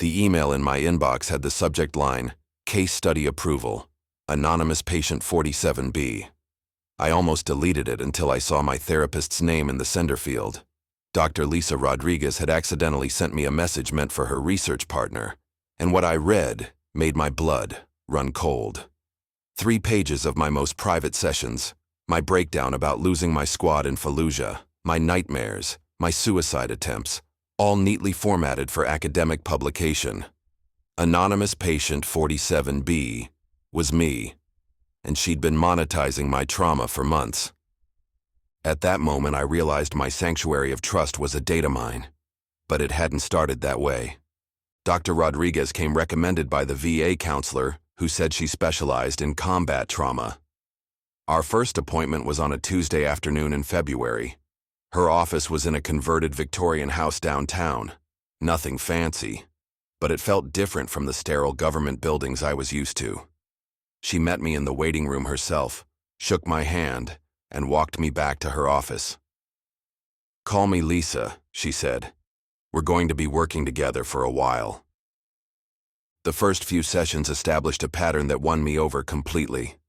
The email in my inbox had the subject line, Case Study Approval, Anonymous Patient 47B. I almost deleted it until I saw my therapist's name in the sender field. Dr. Lisa Rodriguez had accidentally sent me a message meant for her research partner, and what I read made my blood run cold. 3 pages of my most private sessions, my breakdown about losing my squad in Fallujah, my nightmares, my suicide attempts, all neatly formatted for academic publication. Anonymous Patient 47B was me, and she'd been monetizing my trauma for months. At that moment, I realized my sanctuary of trust was a data mine, but it hadn't started that way. Dr. Rodriguez came recommended by the VA counselor who said she specialized in combat trauma. Our first appointment was on a Tuesday afternoon in February. Her office was in a converted Victorian house downtown. Nothing fancy, but it felt different from the sterile government buildings I was used to. She met me in the waiting room herself, shook my hand, and walked me back to her office. "Call me Lisa," she said. "We're going to be working together for a while." The first few sessions established a pattern that won me over completely.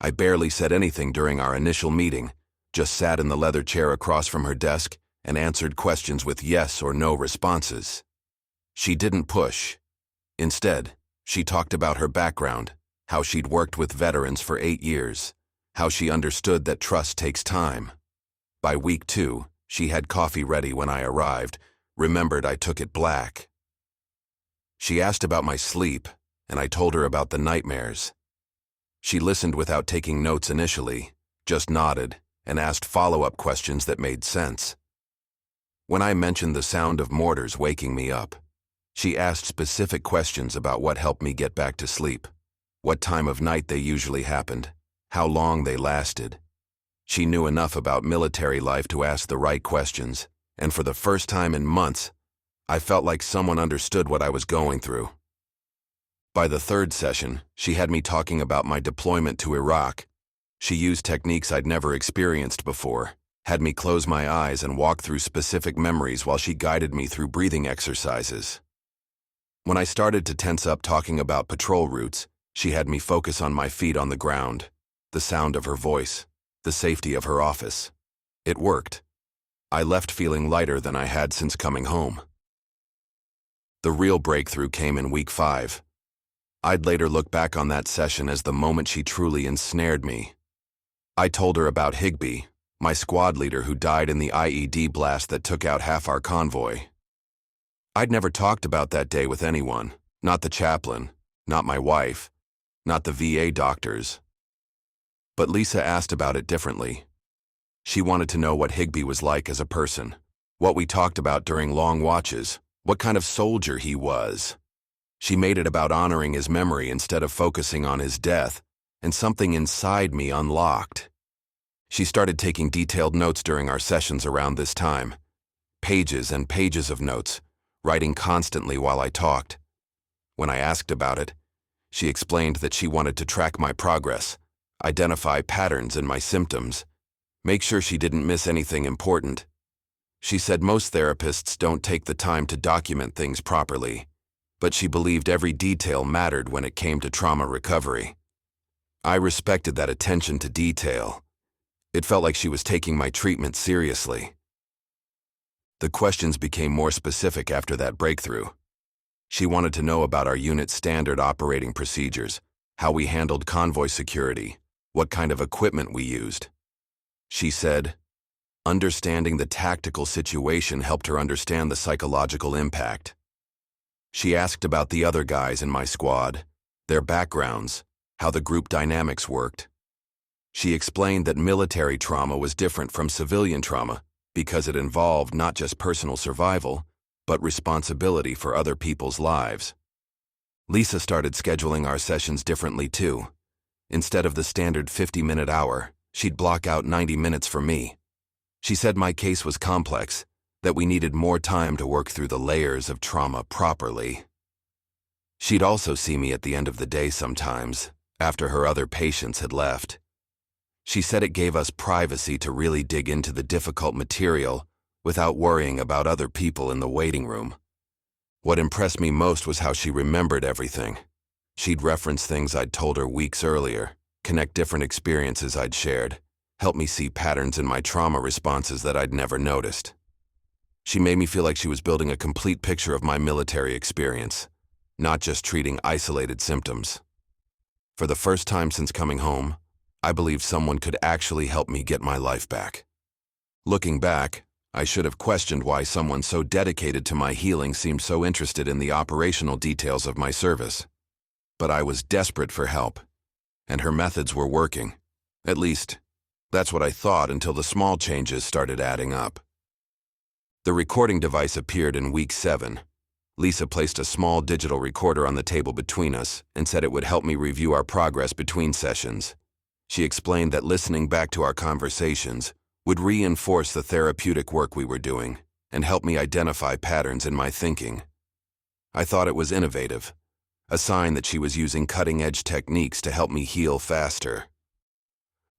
I barely said anything during our initial meeting, just sat in the leather chair across from her desk and answered questions with yes or no responses. She didn't push. Instead, she talked about her background, how she'd worked with veterans for 8 years, how she understood that trust takes time. By week 2, she had coffee ready when I arrived, remembered I took it black. She asked about my sleep, and I told her about the nightmares. She listened without taking notes initially, just nodded, and asked follow-up questions that made sense. When I mentioned the sound of mortars waking me up, she asked specific questions about what helped me get back to sleep, what time of night they usually happened, how long they lasted. She knew enough about military life to ask the right questions, and for the first time in months, I felt like someone understood what I was going through. By the 3rd session, she had me talking about my deployment to Iraq. She used techniques I'd never experienced before, had me close my eyes and walk through specific memories while she guided me through breathing exercises. When I started to tense up talking about patrol routes, she had me focus on my feet on the ground, the sound of her voice, the safety of her office. It worked. I left feeling lighter than I had since coming home. The real breakthrough came in week 5. I'd later look back on that session as the moment she truly ensnared me. I told her about Higby, my squad leader who died in the IED blast that took out half our convoy. I'd never talked about that day with anyone, not the chaplain, not my wife, not the VA doctors. But Lisa asked about it differently. She wanted to know what Higby was like as a person, what we talked about during long watches, what kind of soldier he was. She made it about honoring his memory instead of focusing on his death, and something inside me unlocked. She started taking detailed notes during our sessions around this time. Pages and pages of notes, writing constantly while I talked. When I asked about it, she explained that she wanted to track my progress, identify patterns in my symptoms, make sure she didn't miss anything important. She said most therapists don't take the time to document things properly, but she believed every detail mattered when it came to trauma recovery. I respected that attention to detail. It felt like she was taking my treatment seriously. The questions became more specific after that breakthrough. She wanted to know about our unit's standard operating procedures, how we handled convoy security, what kind of equipment we used. She said, understanding the tactical situation helped her understand the psychological impact. She asked about the other guys in my squad, their backgrounds, how the group dynamics worked. She explained that military trauma was different from civilian trauma because it involved not just personal survival, but responsibility for other people's lives. Lisa started scheduling our sessions differently too. Instead of the standard 50-minute hour, she'd block out 90 minutes for me. She said my case was complex, that we needed more time to work through the layers of trauma properly. She'd also see me at the end of the day sometimes, after her other patients had left. She said it gave us privacy to really dig into the difficult material without worrying about other people in the waiting room. What impressed me most was how she remembered everything. She'd reference things I'd told her weeks earlier, connect different experiences I'd shared, help me see patterns in my trauma responses that I'd never noticed. She made me feel like she was building a complete picture of my military experience, not just treating isolated symptoms. For the first time since coming home, I believed someone could actually help me get my life back. Looking back, I should have questioned why someone so dedicated to my healing seemed so interested in the operational details of my service. But I was desperate for help, and her methods were working. At least, that's what I thought until the small changes started adding up. The recording device appeared in week 7. Lisa placed a small digital recorder on the table between us and said it would help me review our progress between sessions. She explained that listening back to our conversations would reinforce the therapeutic work we were doing and help me identify patterns in my thinking. I thought it was innovative, a sign that she was using cutting-edge techniques to help me heal faster.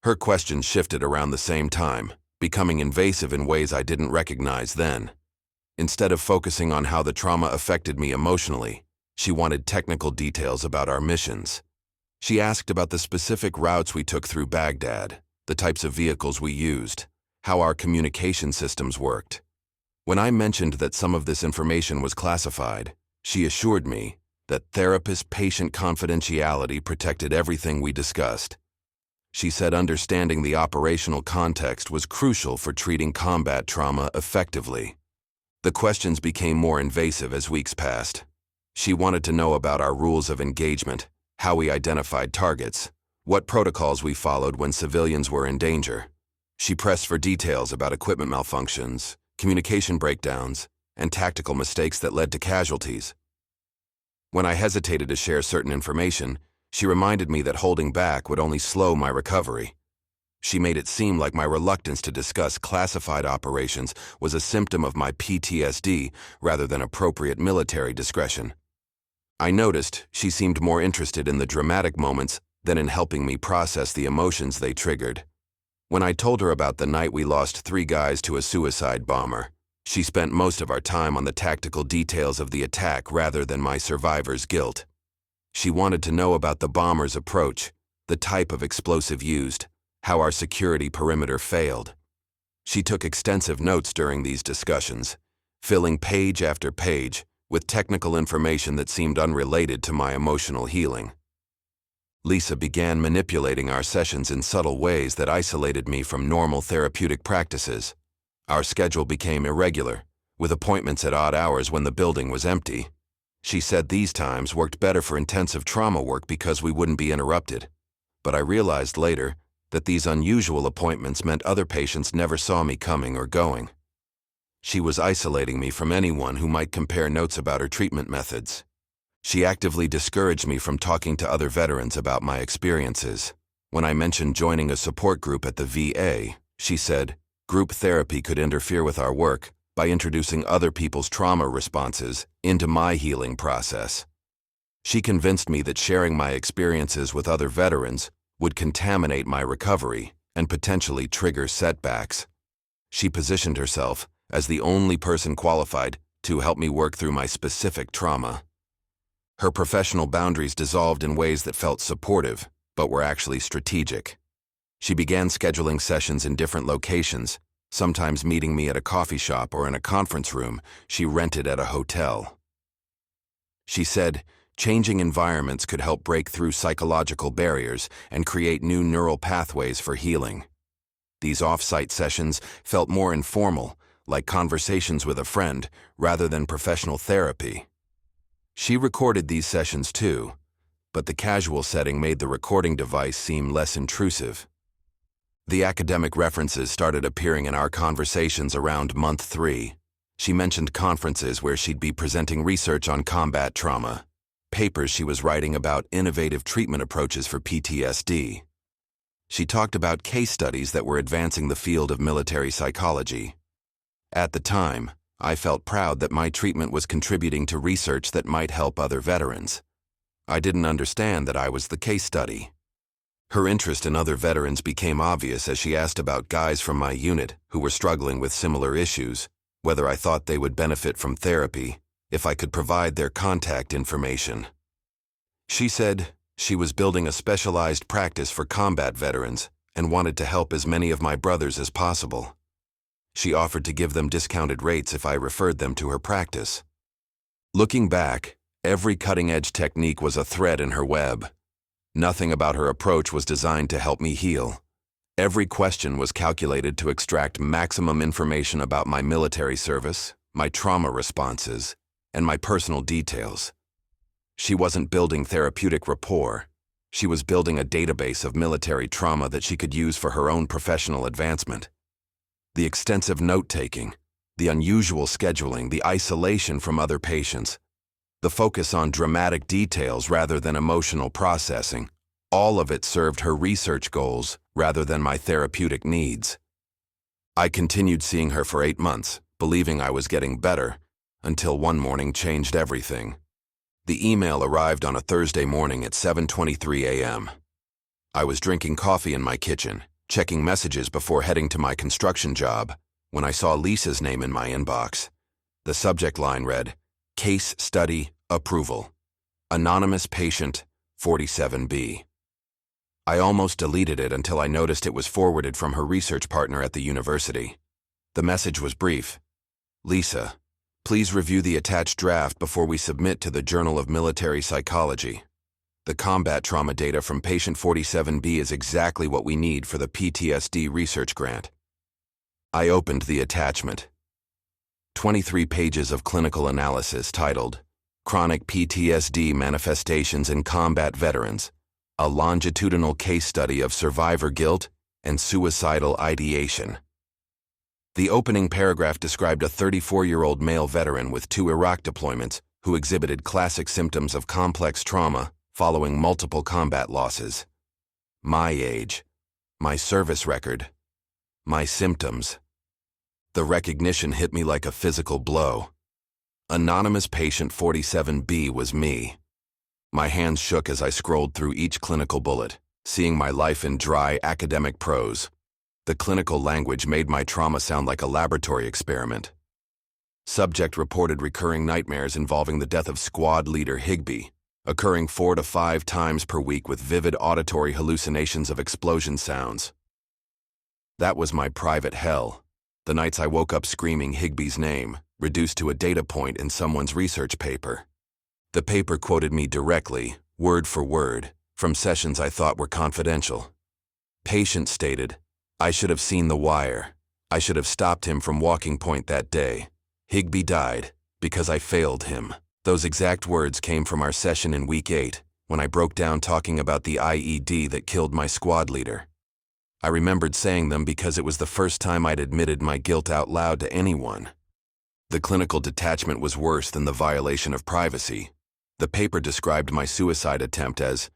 Her questions shifted around the same time, becoming invasive in ways I didn't recognize then. Instead of focusing on how the trauma affected me emotionally, she wanted technical details about our missions. She asked about the specific routes we took through Baghdad, the types of vehicles we used, how our communication systems worked. When I mentioned that some of this information was classified, she assured me that therapist-patient confidentiality protected everything we discussed. She said understanding the operational context was crucial for treating combat trauma effectively. The questions became more invasive as weeks passed. She wanted to know about our rules of engagement, how we identified targets, what protocols we followed when civilians were in danger. She pressed for details about equipment malfunctions, communication breakdowns, and tactical mistakes that led to casualties. When I hesitated to share certain information, she reminded me that holding back would only slow my recovery. She made it seem like my reluctance to discuss classified operations was a symptom of my PTSD rather than appropriate military discretion. I noticed she seemed more interested in the dramatic moments than in helping me process the emotions they triggered. When I told her about the night we lost 3 guys to a suicide bomber, she spent most of our time on the tactical details of the attack rather than my survivor's guilt. She wanted to know about the bomber's approach, the type of explosive used, how our security perimeter failed. She took extensive notes during these discussions, filling page after page with technical information that seemed unrelated to my emotional healing. Lisa began manipulating our sessions in subtle ways that isolated me from normal therapeutic practices. Our schedule became irregular, with appointments at odd hours when the building was empty. She said these times worked better for intensive trauma work because we wouldn't be interrupted. But I realized later that these unusual appointments meant other patients never saw me coming or going. She was isolating me from anyone who might compare notes about her treatment methods. She actively discouraged me from talking to other veterans about my experiences. When I mentioned joining a support group at the VA, she said, group therapy could interfere with our work by introducing other people's trauma responses into my healing process. She convinced me that sharing my experiences with other veterans would contaminate my recovery and potentially trigger setbacks. She positioned herself as the only person qualified to help me work through my specific trauma. Her professional boundaries dissolved in ways that felt supportive, but were actually strategic. She began scheduling sessions in different locations, sometimes meeting me at a coffee shop or in a conference room she rented at a hotel. She said, changing environments could help break through psychological barriers and create new neural pathways for healing. These off-site sessions felt more informal, like conversations with a friend, rather than professional therapy. She recorded these sessions too, but the casual setting made the recording device seem less intrusive. The academic references started appearing in our conversations around month 3. She mentioned conferences where she'd be presenting research on combat trauma, papers she was writing about innovative treatment approaches for PTSD. She talked about case studies that were advancing the field of military psychology. At the time, I felt proud that my treatment was contributing to research that might help other veterans. I didn't understand that I was the case study. Her interest in other veterans became obvious as she asked about guys from my unit who were struggling with similar issues, whether I thought they would benefit from therapy, if I could provide their contact information. She said she was building a specialized practice for combat veterans and wanted to help as many of my brothers as possible. She offered to give them discounted rates if I referred them to her practice. Looking back, every cutting-edge technique was a thread in her web. Nothing about her approach was designed to help me heal. Every question was calculated to extract maximum information about my military service, my trauma responses, and my personal details. She wasn't building therapeutic rapport. She was building a database of military trauma that she could use for her own professional advancement. The extensive note-taking, the unusual scheduling, the isolation from other patients, the focus on dramatic details rather than emotional processing, all of it served her research goals rather than my therapeutic needs. I continued seeing her for 8 months, believing I was getting better, until one morning changed everything. The email arrived on a Thursday morning at 7:23 a.m. I was drinking coffee in my kitchen, checking messages before heading to my construction job, when I saw Lisa's name in my inbox. The subject line read, "Case Study Approval. Anonymous Patient 47B." I almost deleted it until I noticed it was forwarded from her research partner at the university. The message was brief. "Lisa, please review the attached draft before we submit to the Journal of Military Psychology. The combat trauma data from patient 47B is exactly what we need for the PTSD research grant." I opened the attachment. 23 pages of clinical analysis titled, "Chronic PTSD Manifestations in Combat Veterans, a longitudinal case study of survivor guilt and suicidal ideation." The opening paragraph described a 34-year-old male veteran with 2 Iraq deployments who exhibited classic symptoms of complex trauma following multiple combat losses. My age, my service record, my symptoms. The recognition hit me like a physical blow. Anonymous Patient 47B was me. My hands shook as I scrolled through each clinical bullet, seeing my life in dry academic prose. The clinical language made my trauma sound like a laboratory experiment. Subject reported recurring nightmares involving the death of squad leader Higbee, occurring 4 to 5 times per week with vivid auditory hallucinations of explosion sounds. That was my private hell. The nights I woke up screaming Higbee's name, reduced to a data point in someone's research paper. The paper quoted me directly, word for word, from sessions I thought were confidential. Patient stated, "I should have seen the wire. I should have stopped him from walking point that day. Higbee died because I failed him." Those exact words came from our session in week 8, when I broke down talking about the IED that killed my squad leader. I remembered saying them because it was the first time I'd admitted my guilt out loud to anyone. The clinical detachment was worse than the violation of privacy. The paper described my suicide attempt as,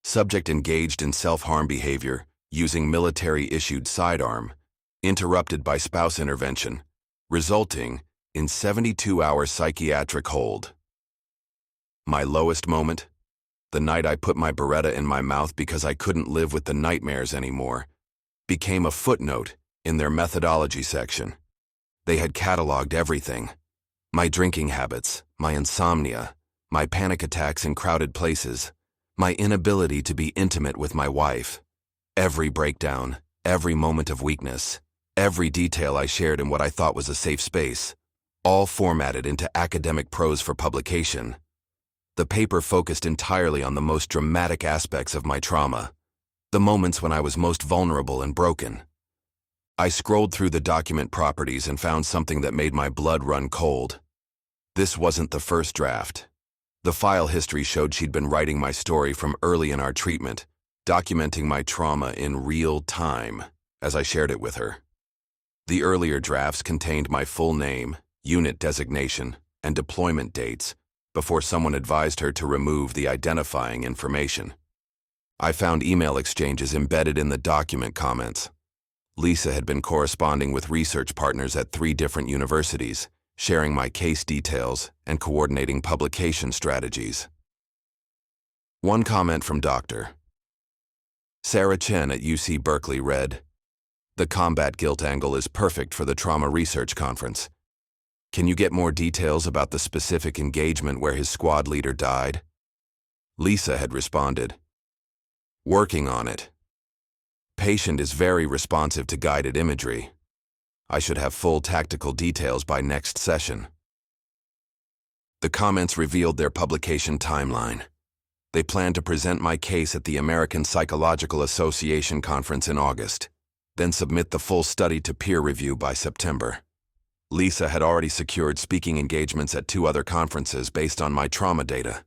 "Subject engaged in self-harm behavior using military-issued sidearm, interrupted by spouse intervention, resulting in 72-hour psychiatric hold." My lowest moment? The night I put my Beretta in my mouth because I couldn't live with the nightmares anymore, became a footnote in their methodology section. They had cataloged everything. My drinking habits, my insomnia, my panic attacks in crowded places, my inability to be intimate with my wife. Every breakdown, every moment of weakness, every detail I shared in what I thought was a safe space, all formatted into academic prose for publication. The paper focused entirely on the most dramatic aspects of my trauma, the moments when I was most vulnerable and broken. I scrolled through the document properties and found something that made my blood run cold. This wasn't the first draft. The file history showed she'd been writing my story from early in our treatment, documenting my trauma in real time as I shared it with her. The earlier drafts contained my full name, unit designation, and deployment dates before someone advised her to remove the identifying information. I found email exchanges embedded in the document comments. Lisa had been corresponding with research partners at 3 different universities, sharing my case details and coordinating publication strategies. One comment from Dr. Sarah Chen at UC Berkeley read, "The combat guilt angle is perfect for the trauma research conference. Can you get more details about the specific engagement where his squad leader died? Lisa had responded, "Working on it. Patient is very responsive to guided imagery. I should have full tactical details by next session." The comments revealed their publication timeline. They planned to present my case at the American Psychological Association conference in August, then submit the full study to peer review by September. Lisa had already secured speaking engagements at 2 other conferences based on my trauma data.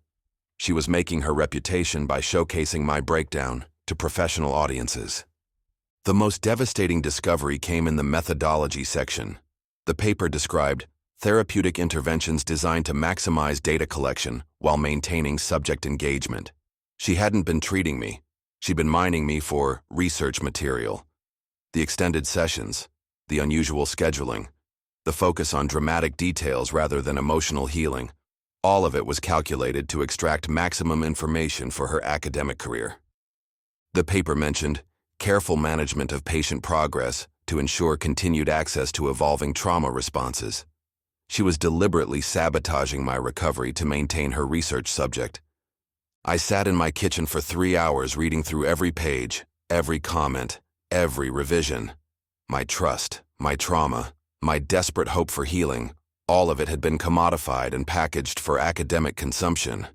She was making her reputation by showcasing my breakdown to professional audiences. The most devastating discovery came in the methodology section. The paper described therapeutic interventions designed to maximize data collection while maintaining subject engagement. She hadn't been treating me. She'd been mining me for research material. The extended sessions, the unusual scheduling, the focus on dramatic details rather than emotional healing, all of it was calculated to extract maximum information for her academic career. The paper mentioned careful management of patient progress to ensure continued access to evolving trauma responses. She was deliberately sabotaging my recovery to maintain her research subject. I sat in my kitchen for 3 hours reading through every page, every comment, every revision. My trust, my trauma, my desperate hope for healing, all of it had been commodified and packaged for academic consumption.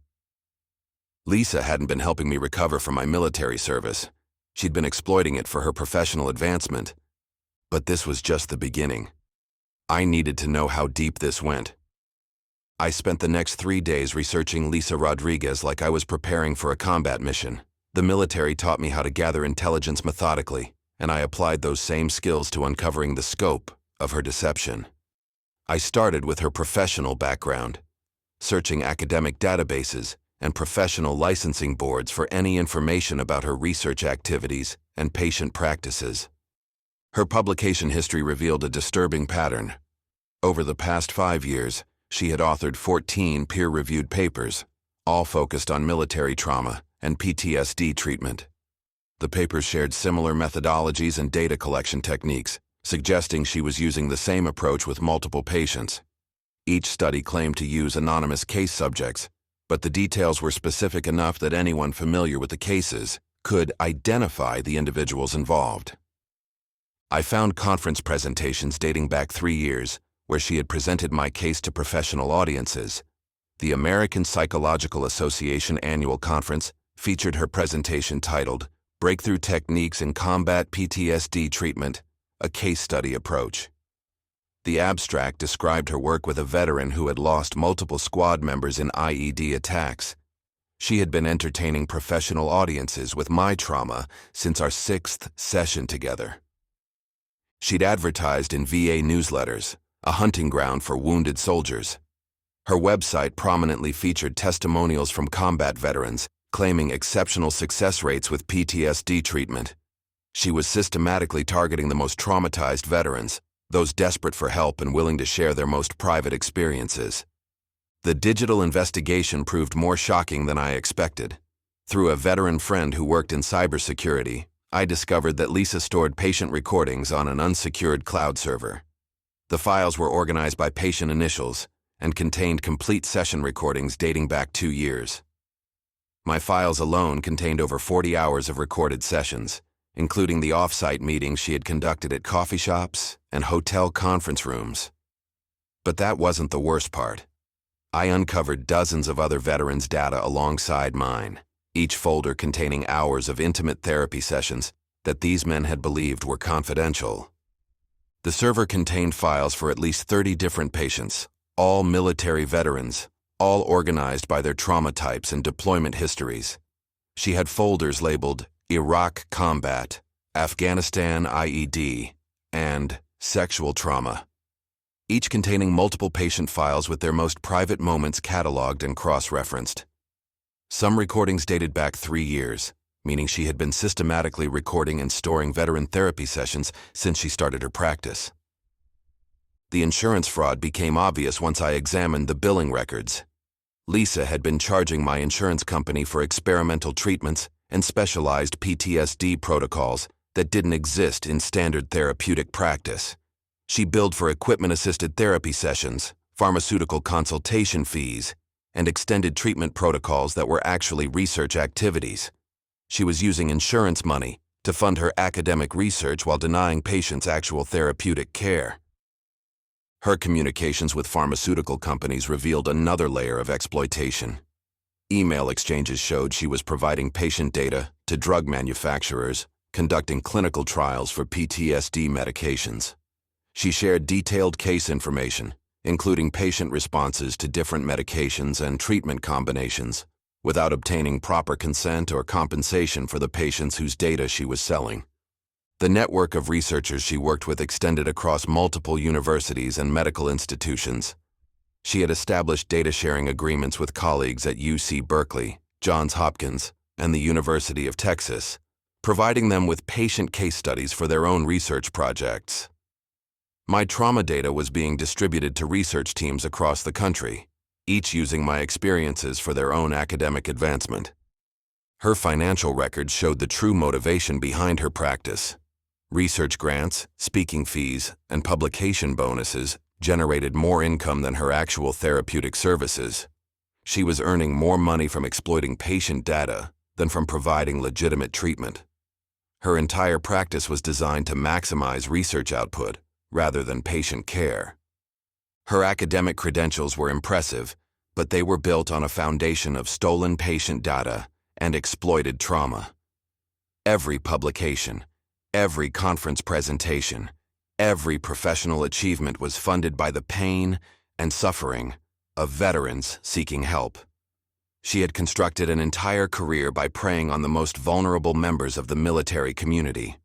Lisa hadn't been helping me recover from my military service. She'd been exploiting it for her professional advancement. But this was just the beginning. I needed to know how deep this went. I spent the next 3 days researching Lisa Rodriguez like I was preparing for a combat mission. The military taught me how to gather intelligence methodically, and I applied those same skills to uncovering the scope of her deception. I started with her professional background, searching academic databases and professional licensing boards for any information about her research activities and patient practices. Her publication history revealed a disturbing pattern. Over the past 5 years, she had authored 14 peer-reviewed papers, all focused on military trauma and PTSD treatment. The papers shared similar methodologies and data collection techniques, suggesting she was using the same approach with multiple patients. Each study claimed to use anonymous case subjects, but the details were specific enough that anyone familiar with the cases could identify the individuals involved. I found conference presentations dating back 3 years where she had presented my case to professional audiences. The American Psychological Association annual conference featured her presentation titled Breakthrough Techniques in Combat PTSD Treatment, a Case Study Approach. The abstract described her work with a veteran who had lost multiple squad members in IED attacks. She had been entertaining professional audiences with my trauma since our 6th session together. She'd advertised in VA newsletters, a hunting ground for wounded soldiers. Her website prominently featured testimonials from combat veterans, claiming exceptional success rates with PTSD treatment. She was systematically targeting the most traumatized veterans, those desperate for help and willing to share their most private experiences. The digital investigation proved more shocking than I expected. Through a veteran friend who worked in cybersecurity, I discovered that Lisa stored patient recordings on an unsecured cloud server. The files were organized by patient initials and contained complete session recordings dating back 2 years. My files alone contained over 40 hours of recorded sessions, including the off-site meetings she had conducted at coffee shops and hotel conference rooms. But that wasn't the worst part. I uncovered dozens of other veterans' data alongside mine, each folder containing hours of intimate therapy sessions that these men had believed were confidential. The server contained files for at least 30 different patients, all military veterans, all organized by their trauma types and deployment histories. She had folders labeled Iraq Combat, Afghanistan IED, and Sexual Trauma, each containing multiple patient files with their most private moments cataloged and cross-referenced. Some recordings dated back 3 years, meaning she had been systematically recording and storing veteran therapy sessions since she started her practice. The insurance fraud became obvious once I examined the billing records. Lisa had been charging my insurance company for experimental treatments and specialized PTSD protocols that didn't exist in standard therapeutic practice. She billed for equipment-assisted therapy sessions, pharmaceutical consultation fees, and extended treatment protocols that were actually research activities. She was using insurance money to fund her academic research while denying patients actual therapeutic care. Her communications with pharmaceutical companies revealed another layer of exploitation. Email exchanges showed she was providing patient data to drug manufacturers, conducting clinical trials for PTSD medications. She shared detailed case information, including patient responses to different medications and treatment combinations, without obtaining proper consent or compensation for the patients whose data she was selling. The network of researchers she worked with extended across multiple universities and medical institutions. She had established data-sharing agreements with colleagues at UC Berkeley, Johns Hopkins, and the University of Texas, providing them with patient case studies for their own research projects. My trauma data was being distributed to research teams across the country, each using my experiences for their own academic advancement. Her financial records showed the true motivation behind her practice. Research grants, speaking fees, and publication bonuses generated more income than her actual therapeutic services. She was earning more money from exploiting patient data than from providing legitimate treatment. Her entire practice was designed to maximize research output rather than patient care. Her academic credentials were impressive, but they were built on a foundation of stolen patient data and exploited trauma. Every publication, every conference presentation, every professional achievement was funded by the pain and suffering of veterans seeking help. She had constructed an entire career by preying on the most vulnerable members of the military community.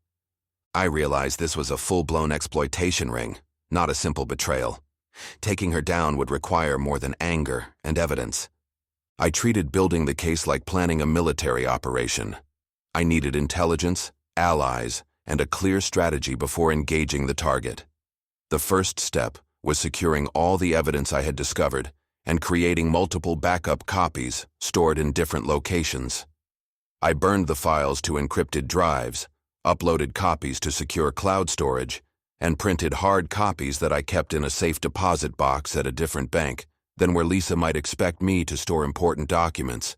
I realized this was a full-blown exploitation ring, not a simple betrayal. Taking her down would require more than anger and evidence. I treated building the case like planning a military operation. I needed intelligence, allies, and a clear strategy before engaging the target. The first step was securing all the evidence I had discovered and creating multiple backup copies stored in different locations. I burned the files to encrypted drives, uploaded copies to secure cloud storage, and printed hard copies that I kept in a safe deposit box at a different bank than where Lisa might expect me to store important documents.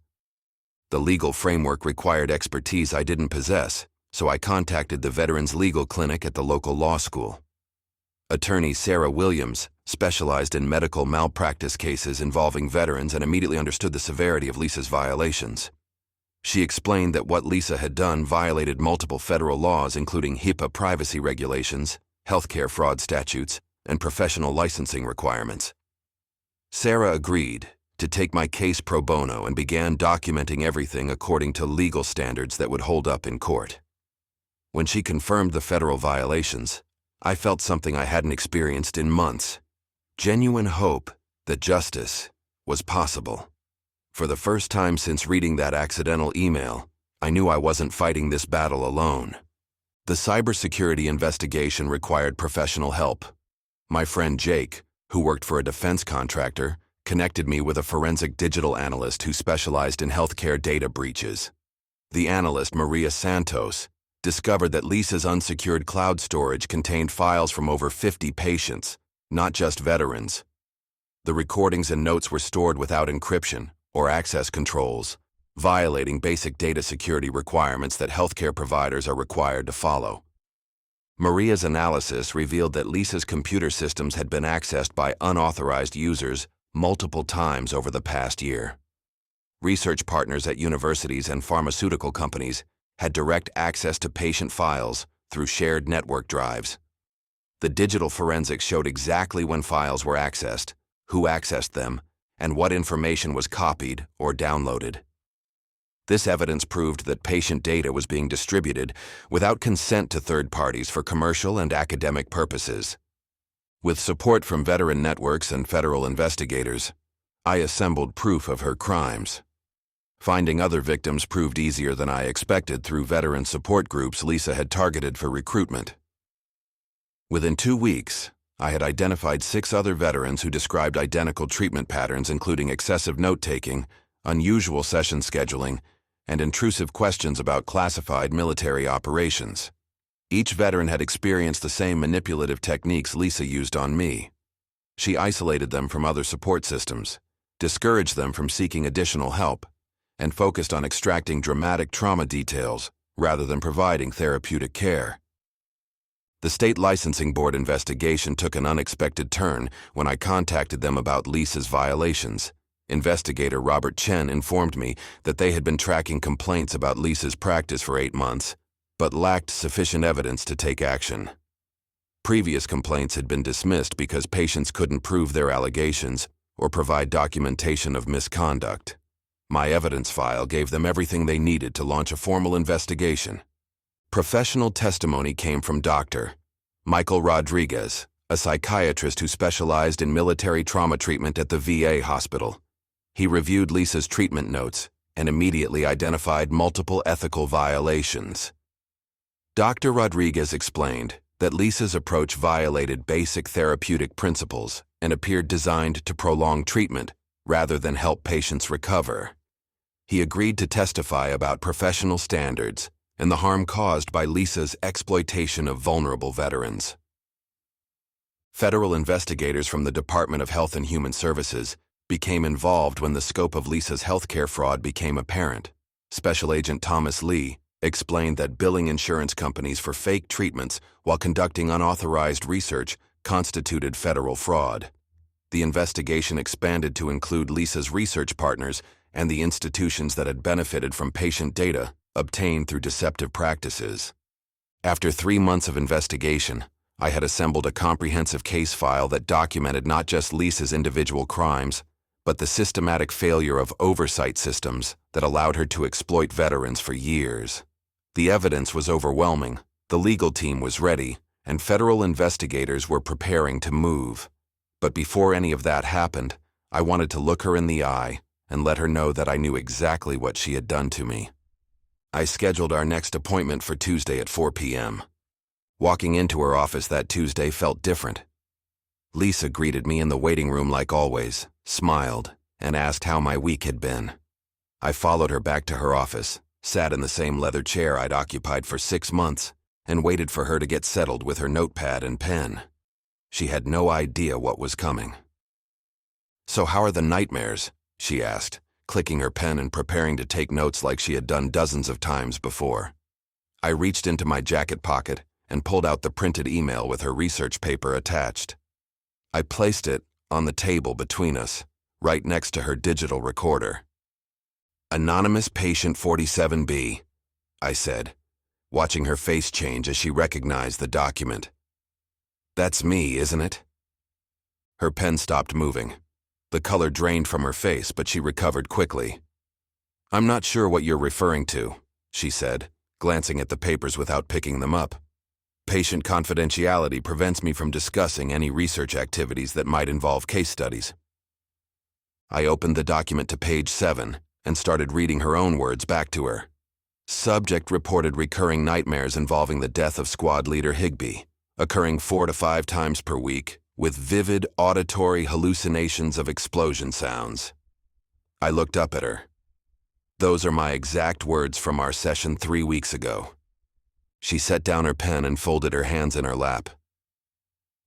The legal framework required expertise I didn't possess, so I contacted the Veterans Legal Clinic at the local law school. Attorney Sarah Williams specialized in medical malpractice cases involving veterans and immediately understood the severity of Lisa's violations. She explained that what Lisa had done violated multiple federal laws, including HIPAA privacy regulations, healthcare fraud statutes, and professional licensing requirements. Sarah agreed to take my case pro bono and began documenting everything according to legal standards that would hold up in court. When she confirmed the federal violations, I felt something I hadn't experienced in months: genuine hope that justice was possible. For the first time since reading that accidental email, I knew I wasn't fighting this battle alone. The cybersecurity investigation required professional help. My friend Jake, who worked for a defense contractor, connected me with a forensic digital analyst who specialized in healthcare data breaches. The analyst, Maria Santos, discovered that Lisa's unsecured cloud storage contained files from over 50 patients, not just veterans. The recordings and notes were stored without encryption or access controls, violating basic data security requirements that healthcare providers are required to follow. Maria's analysis revealed that Lisa's computer systems had been accessed by unauthorized users multiple times over the past year. Research partners at universities and pharmaceutical companies had direct access to patient files through shared network drives. The digital forensics showed exactly when files were accessed, who accessed them, and what information was copied or downloaded. This evidence proved that patient data was being distributed without consent to third parties for commercial and academic purposes. With support from veteran networks and federal investigators, I assembled proof of her crimes. Finding other victims proved easier than I expected through veteran support groups Lisa had targeted for recruitment. Within 2 weeks, I had identified 6 other veterans who described identical treatment patterns, including excessive note-taking, unusual session scheduling, and intrusive questions about classified military operations. Each veteran had experienced the same manipulative techniques Lisa used on me. She isolated them from other support systems, discouraged them from seeking additional help, and focused on extracting dramatic trauma details rather than providing therapeutic care. The state licensing board investigation took an unexpected turn when I contacted them about Lisa's violations. Investigator Robert Chen informed me that they had been tracking complaints about Lisa's practice for 8 months, but lacked sufficient evidence to take action. Previous complaints had been dismissed because patients couldn't prove their allegations or provide documentation of misconduct. My evidence file gave them everything they needed to launch a formal investigation. Professional testimony came from Dr. Michael Rodriguez, a psychiatrist who specialized in military trauma treatment at the VA hospital. He reviewed Lisa's treatment notes and immediately identified multiple ethical violations. Dr. Rodriguez explained that Lisa's approach violated basic therapeutic principles and appeared designed to prolong treatment rather than help patients recover. He agreed to testify about professional standards and the harm caused by Lisa's exploitation of vulnerable veterans. Federal investigators from the Department of Health and Human Services became involved when the scope of Lisa's healthcare fraud became apparent. Special Agent Thomas Lee explained that billing insurance companies for fake treatments while conducting unauthorized research constituted federal fraud. The investigation expanded to include Lisa's research partners and the institutions that had benefited from patient data obtained through deceptive practices. After 3 months of investigation, I had assembled a comprehensive case file that documented not just Lisa's individual crimes, but the systematic failure of oversight systems that allowed her to exploit veterans for years. The evidence was overwhelming, the legal team was ready, and federal investigators were preparing to move. But before any of that happened, I wanted to look her in the eye and let her know that I knew exactly what she had done to me. I scheduled our next appointment for Tuesday at 4 p.m. Walking into her office that Tuesday felt different. Lisa greeted me in the waiting room like always, smiled, and asked how my week had been. I followed her back to her office, sat in the same leather chair I'd occupied for 6 months, and waited for her to get settled with her notepad and pen. She had no idea what was coming. "So how are the nightmares?" she asked, clicking her pen and preparing to take notes like she had done dozens of times before. I reached into my jacket pocket and pulled out the printed email with her research paper attached. I placed it on the table between us, right next to her digital recorder. "Anonymous Patient 47B, I said, watching her face change as she recognized the document. "That's me, isn't it?" Her pen stopped moving. The color drained from her face, but she recovered quickly. "I'm not sure what you're referring to," she said, glancing at the papers without picking them up. "Patient confidentiality prevents me from discussing any research activities that might involve case studies." I opened the document to page 7 and started reading her own words back to her. Subject reported recurring nightmares involving the death of squad leader Higbee, occurring 4 to 5 times per week, with vivid auditory hallucinations of explosion sounds. I looked up at her. "Those are my exact words from our session 3 weeks ago." She set down her pen and folded her hands in her lap.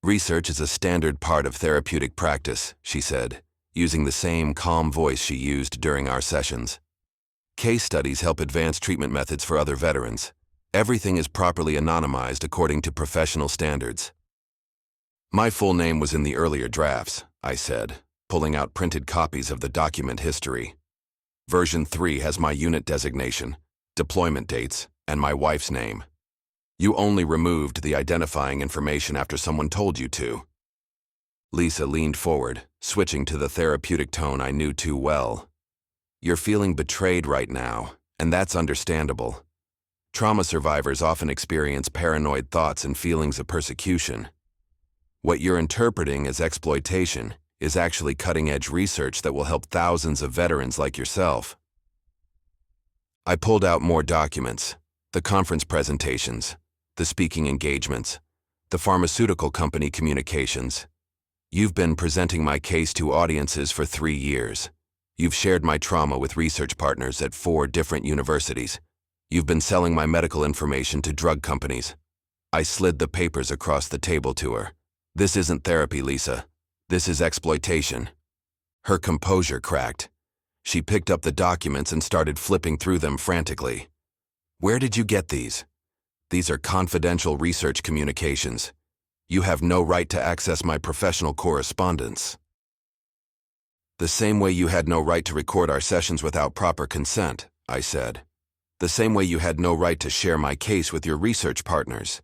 "Research is a standard part of therapeutic practice," she said, using the same calm voice she used during our sessions. "Case studies help advance treatment methods for other veterans. Everything is properly anonymized according to professional standards." My full name was in the earlier drafts, I said, pulling out printed copies of the document history. Version 3 has my unit designation, deployment dates, and my wife's name. You only removed the identifying information after someone told you to. Lisa leaned forward, switching to the therapeutic tone I knew too well. "You're feeling betrayed right now, and that's understandable. Trauma survivors often experience paranoid thoughts and feelings of persecution. What you're interpreting as exploitation is actually cutting-edge research that will help thousands of veterans like yourself." I pulled out more documents, the conference presentations, the speaking engagements, the pharmaceutical company communications. "You've been presenting my case to audiences for 3 years. You've shared my trauma with research partners at 4 different universities. You've been selling my medical information to drug companies." I slid the papers across the table to her. "This isn't therapy, Lisa. This is exploitation. Her composure cracked. She picked up the documents and started flipping through them frantically. Where did you get these? These are confidential research communications. You have no right to access my professional correspondence. The same way you had no right to record our sessions without proper consent, I said. The same way you had no right to share my case with your research partners.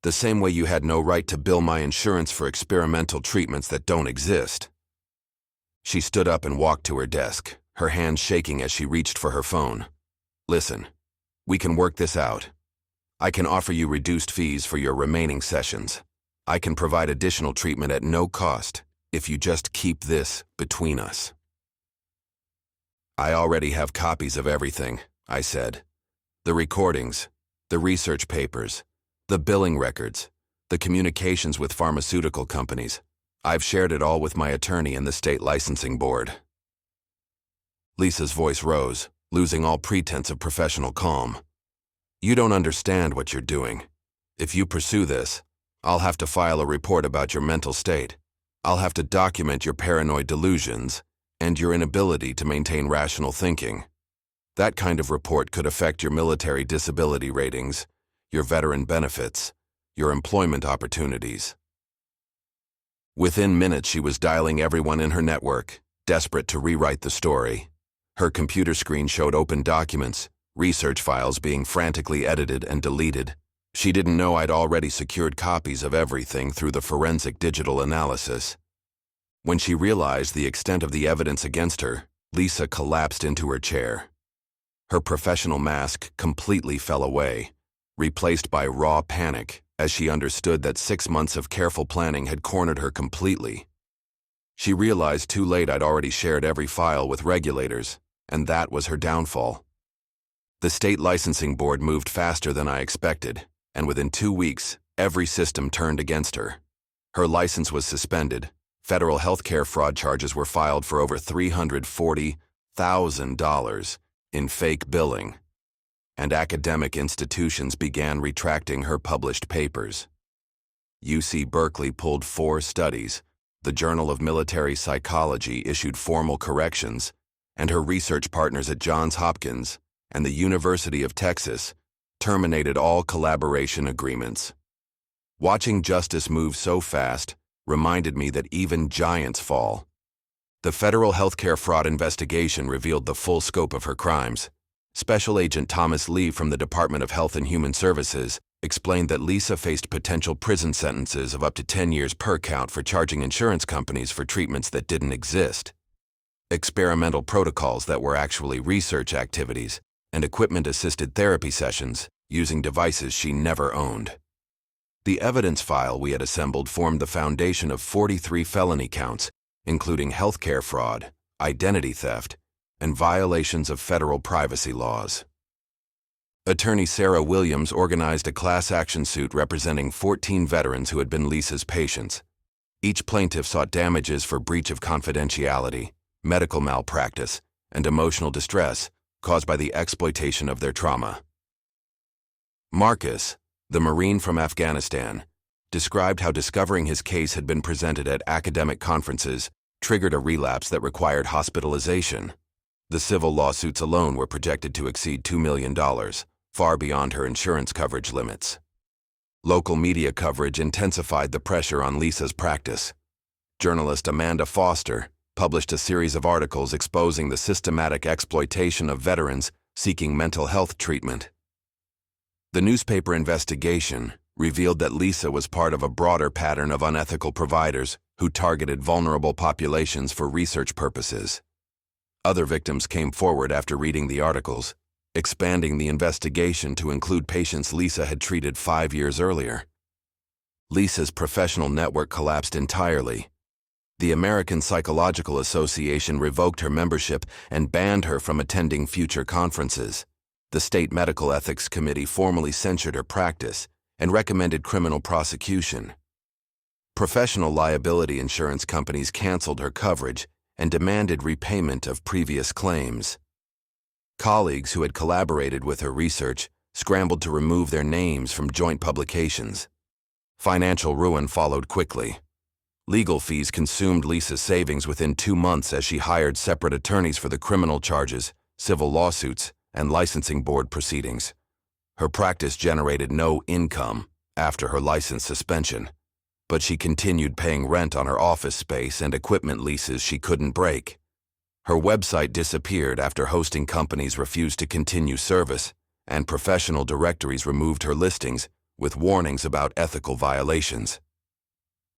The same way you had no right to bill my insurance for experimental treatments that don't exist. She stood up and walked to her desk, her hands shaking as she reached for her phone. Listen, we can work this out. I can offer you reduced fees for your remaining sessions. I can provide additional treatment at no cost if you just keep this between us. I already have copies of everything, I said. The recordings, the research papers, the billing records, the communications with pharmaceutical companies. I've shared it all with my attorney and the state licensing board. Lisa's voice rose, losing all pretense of professional calm. You don't understand what you're doing. If you pursue this, I'll have to file a report about your mental state. I'll have to document your paranoid delusions and your inability to maintain rational thinking. That kind of report could affect your military disability ratings, your veteran benefits, your employment opportunities. Within minutes, she was dialing everyone in her network, desperate to rewrite the story. Her computer screen showed open documents, research files being frantically edited and deleted. She didn't know I'd already secured copies of everything through the forensic digital analysis. When she realized the extent of the evidence against her, Lisa collapsed into her chair. Her professional mask completely fell away, replaced by raw panic as she understood that 6 months of careful planning had cornered her completely. She realized too late I'd already shared every file with regulators, and that was her downfall. The state licensing board moved faster than I expected, and within 2 weeks, every system turned against her. Her license was suspended, federal healthcare fraud charges were filed for over $340,000 in fake billing, and academic institutions began retracting her published papers. UC Berkeley pulled 4 studies, the Journal of Military Psychology issued formal corrections, and her research partners at Johns Hopkins and the University of Texas terminated all collaboration agreements. Watching justice move so fast reminded me that even giants fall. The federal healthcare fraud investigation revealed the full scope of her crimes. Special Agent Thomas Lee from the Department of Health and Human Services explained that Lisa faced potential prison sentences of up to 10 years per count for charging insurance companies for treatments that didn't exist, experimental protocols that were actually research activities, and equipment-assisted therapy sessions using devices she never owned. The evidence file we had assembled formed the foundation of 43 felony counts, including healthcare fraud, identity theft, and violations of federal privacy laws. Attorney Sarah Williams organized a class action suit representing 14 veterans who had been Lisa's patients. Each plaintiff sought damages for breach of confidentiality, medical malpractice, and emotional distress caused by the exploitation of their trauma. Marcus, the Marine from Afghanistan, described how discovering his case had been presented at academic conferences triggered a relapse that required hospitalization. The civil lawsuits alone were projected to exceed $2 million, far beyond her insurance coverage limits. Local media coverage intensified the pressure on Lisa's practice. Journalist Amanda Foster published a series of articles exposing the systematic exploitation of veterans seeking mental health treatment. The newspaper investigation revealed that Lisa was part of a broader pattern of unethical providers who targeted vulnerable populations for research purposes. Other victims came forward after reading the articles, expanding the investigation to include patients Lisa had treated 5 years earlier. Lisa's professional network collapsed entirely. The American Psychological Association revoked her membership and banned her from attending future conferences. The State Medical Ethics Committee formally censured her practice and recommended criminal prosecution. Professional liability insurance companies canceled her coverage and demanded repayment of previous claims. Colleagues who had collaborated with her research scrambled to remove their names from joint publications. Financial ruin followed quickly. Legal fees consumed Lisa's savings within 2 months as she hired separate attorneys for the criminal charges, civil lawsuits, and licensing board proceedings. Her practice generated no income after her license suspension, but she continued paying rent on her office space and equipment leases she couldn't break. Her website disappeared after hosting companies refused to continue service, and professional directories removed her listings with warnings about ethical violations.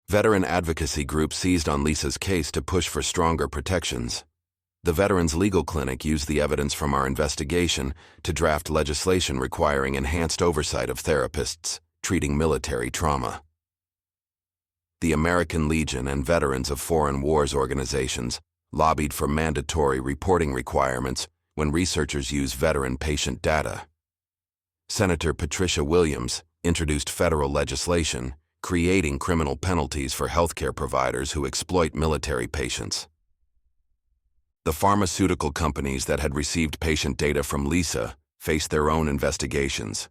Veteran advocacy groups seized on Lisa's case to push for stronger protections. The Veterans Legal Clinic used the evidence from our investigation to draft legislation requiring enhanced oversight of therapists treating military trauma. The American Legion and Veterans of Foreign Wars organizations lobbied for mandatory reporting requirements when researchers use veteran patient data. Senator Patricia Williams introduced federal legislation creating criminal penalties for healthcare providers who exploit military patients. The pharmaceutical companies that had received patient data from Lisa faced their own investigations.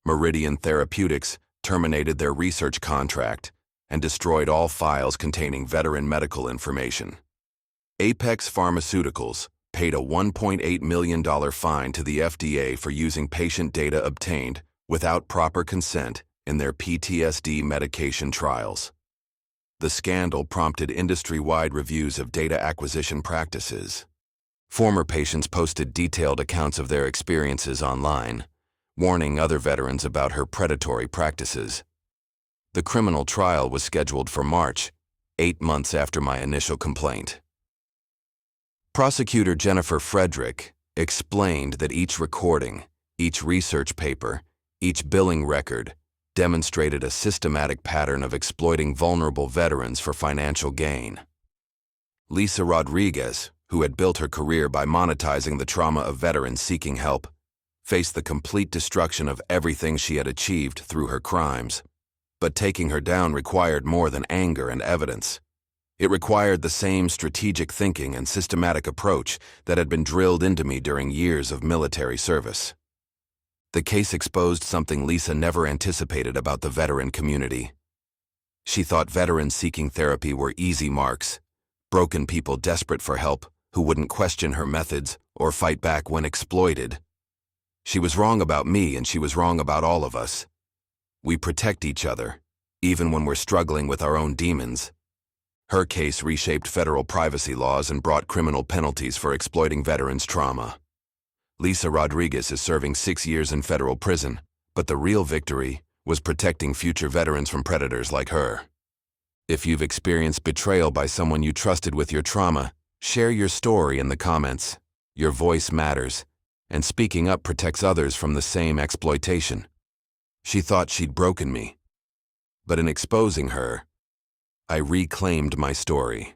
Meridian Therapeutics terminated their research contract and destroyed all files containing veteran medical information. Apex Pharmaceuticals paid a $1.8 million fine to the FDA for using patient data obtained without proper consent in their PTSD medication trials. The scandal prompted industry-wide reviews of data acquisition practices. Former patients posted detailed accounts of their experiences online, warning other veterans about her predatory practices. The criminal trial was scheduled for March, 8 months after my initial complaint. Prosecutor Jennifer Frederick explained that each recording, each research paper, each billing record demonstrated a systematic pattern of exploiting vulnerable veterans for financial gain. Lisa Rodriguez, who had built her career by monetizing the trauma of veterans seeking help, faced the complete destruction of everything she had achieved through her crimes. But taking her down required more than anger and evidence. It required the same strategic thinking and systematic approach that had been drilled into me during years of military service. The case exposed something Lisa never anticipated about the veteran community. She thought veterans seeking therapy were easy marks, broken people desperate for help who wouldn't question her methods or fight back when exploited. She was wrong about me, and she was wrong about all of us. We protect each other, even when we're struggling with our own demons. Her case reshaped federal privacy laws and brought criminal penalties for exploiting veterans' trauma. Lisa Rodriguez is serving 6 years in federal prison, but the real victory was protecting future veterans from predators like her. If you've experienced betrayal by someone you trusted with your trauma, share your story in the comments. Your voice matters, and speaking up protects others from the same exploitation. She thought she'd broken me, but in exposing her, I reclaimed my story.